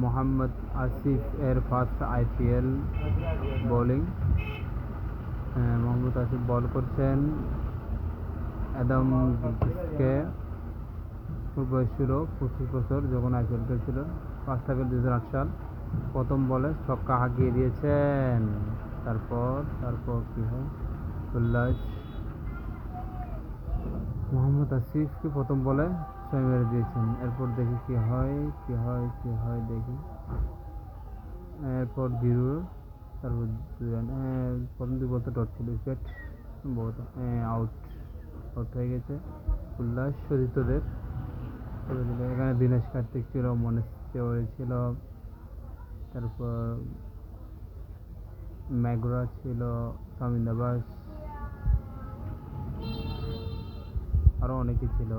মোহাম্মদ আসিফ এর first IPL bowling. Mohammad Asif ball করছেন Adam গিলক্রিস্টকে। ওর বয়স ছিল 25 বছর যখন আইপিএল খেলছিল। 5 এপ্রিল 2008 সাল। প্রথম বলে ছক্কা হাঁকিয়ে দিয়েছেন। তারপর কি হয়? উল্লাস। মোহাম্মদ আসিফকে প্রথম বলে 6 মেরে দিয়েছেন। এরপর দেখি কি হয় দেখি। এরপর জিরো, তারপর প্রথম 2 বল তো ডট ছিল, উইকেট বহুত আউট হয়ে গেছে। উল্লাস সতীর্থদের এখানে দীনেশ কার্তিক ছিল, মনীষ তিওয়ারি ছিল, তারপর ম্যাগরা ছিল, তামিম নাবাজ, আরও অনেকে ছিল।